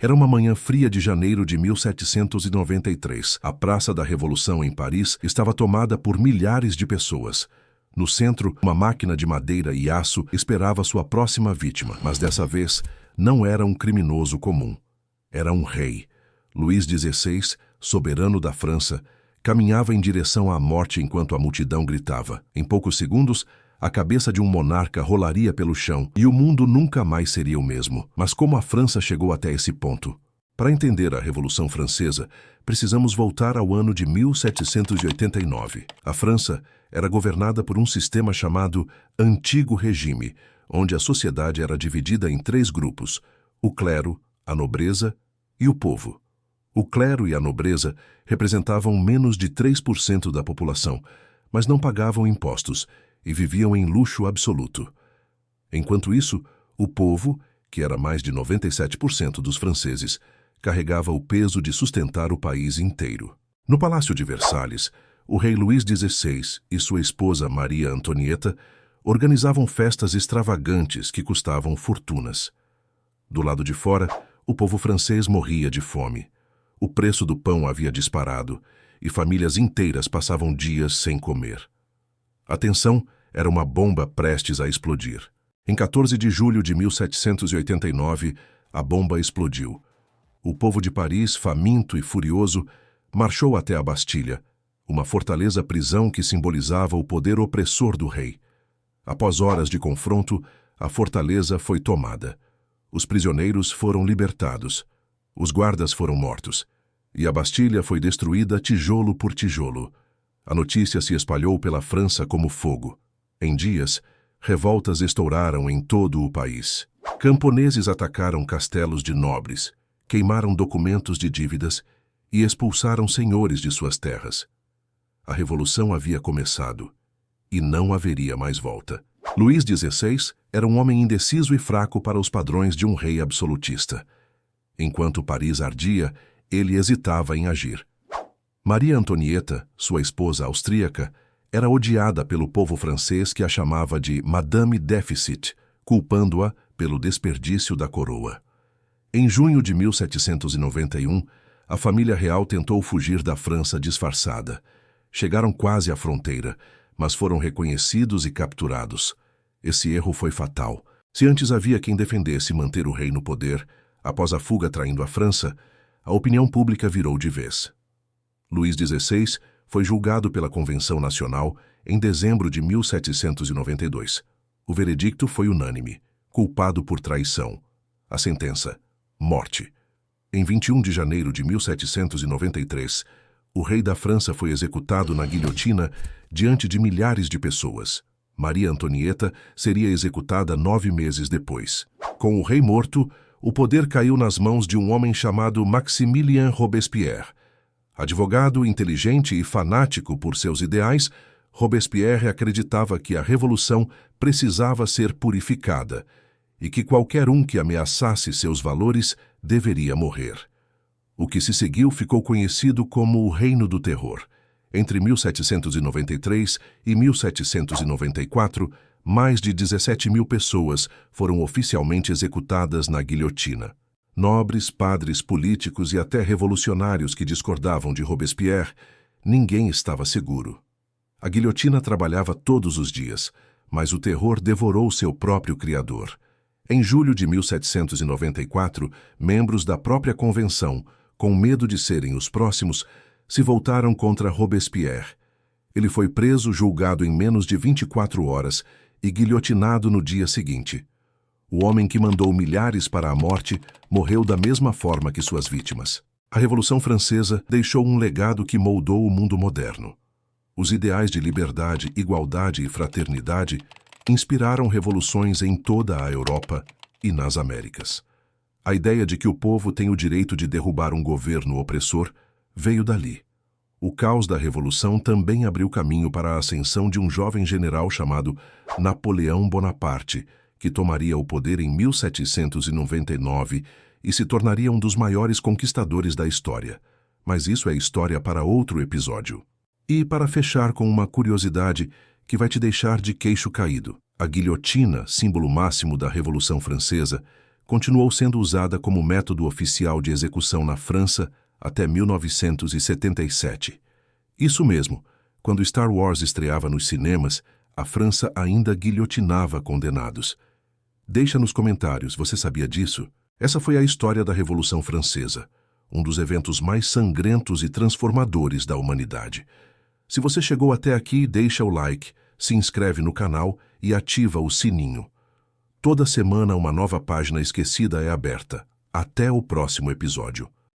Era uma manhã fria de janeiro de 1793. A Praça da Revolução em Paris estava tomada por milhares de pessoas. No centro, uma máquina de madeira e aço esperava sua próxima vítima, mas dessa vez não era um criminoso comum. Era um rei. Luís XVI, soberano da França, caminhava em direção à morte enquanto a multidão gritava. Em poucos segundos, a cabeça de um monarca rolaria pelo chão e o mundo nunca mais seria o mesmo. Mas como a França chegou até esse ponto? Para entender a Revolução Francesa, precisamos voltar ao ano de 1789. A França era governada por um sistema chamado Antigo Regime, onde a sociedade era dividida em 3 grupos: o clero, a nobreza e o povo. O clero e a nobreza representavam menos de 3% da população, mas não pagavam impostos e viviam em luxo absoluto. Enquanto isso, o povo, que era mais de 97% dos franceses, carregava o peso de sustentar o país inteiro. No Palácio de Versalhes, o rei Luís XVI e sua esposa Maria Antonieta organizavam festas extravagantes que custavam fortunas. Do lado de fora, o povo francês morria de fome. O preço do pão havia disparado e famílias inteiras passavam dias sem comer. A tensão era uma bomba prestes a explodir. Em 14 de julho de 1789, a bomba explodiu. O povo de Paris, faminto e furioso, marchou até a Bastilha, uma fortaleza-prisão que simbolizava o poder opressor do rei. Após horas de confronto, a fortaleza foi tomada. Os prisioneiros foram libertados. Os guardas foram mortos. E a Bastilha foi destruída tijolo por tijolo. A notícia se espalhou pela França como fogo. Em dias, revoltas estouraram em todo o país. Camponeses atacaram castelos de nobres, queimaram documentos de dívidas e expulsaram senhores de suas terras. A revolução havia começado e não haveria mais volta. Luís XVI era um homem indeciso e fraco para os padrões de um rei absolutista. Enquanto Paris ardia, ele hesitava em agir. Maria Antonieta, sua esposa austríaca, era odiada pelo povo francês que a chamava de Madame Déficit, culpando-a pelo desperdício da coroa. Em junho de 1791, a família real tentou fugir da França disfarçada. Chegaram quase à fronteira, mas foram reconhecidos e capturados. Esse erro foi fatal. Se antes havia quem defendesse manter o rei no poder, após a fuga traindo a França, a opinião pública virou de vez. Luís XVI foi julgado pela Convenção Nacional em dezembro de 1792. O veredicto foi unânime: culpado por traição. A sentença: morte. Em 21 de janeiro de 1793, o rei da França foi executado na guilhotina diante de milhares de pessoas. Maria Antonieta seria executada 9 meses depois. Com o rei morto, o poder caiu nas mãos de um homem chamado Maximilien Robespierre. Advogado, inteligente e fanático por seus ideais, Robespierre acreditava que a revolução precisava ser purificada e que qualquer um que ameaçasse seus valores deveria morrer. O que se seguiu ficou conhecido como o Reino do Terror. Entre 1793 e 1794, mais de 17 mil pessoas foram oficialmente executadas na guilhotina. Nobres, padres, políticos e até revolucionários que discordavam de Robespierre, ninguém estava seguro. A guilhotina trabalhava todos os dias, mas o terror devorou seu próprio criador. Em julho de 1794, membros da própria convenção, com medo de serem os próximos, se voltaram contra Robespierre. Ele foi preso, julgado em menos de 24 horas e guilhotinado no dia seguinte. O homem que mandou milhares para a morte morreu da mesma forma que suas vítimas. A Revolução Francesa deixou um legado que moldou o mundo moderno. Os ideais de liberdade, igualdade e fraternidade inspiraram revoluções em toda a Europa e nas Américas. A ideia de que o povo tem o direito de derrubar um governo opressor veio dali. O caos da Revolução também abriu caminho para a ascensão de um jovem general chamado Napoleão Bonaparte, que tomaria o poder em 1799 e se tornaria um dos maiores conquistadores da história. Mas isso é história para outro episódio. E para fechar com uma curiosidade que vai te deixar de queixo caído. A guilhotina, símbolo máximo da Revolução Francesa, continuou sendo usada como método oficial de execução na França até 1977. Isso mesmo, quando Star Wars estreava nos cinemas, a França ainda guilhotinava condenados. Deixa nos comentários, você sabia disso? Essa foi a história da Revolução Francesa, um dos eventos mais sangrentos e transformadores da humanidade. Se você chegou até aqui, deixa o like, se inscreve no canal e ativa o sininho. Toda semana uma nova página esquecida é aberta. Até o próximo episódio.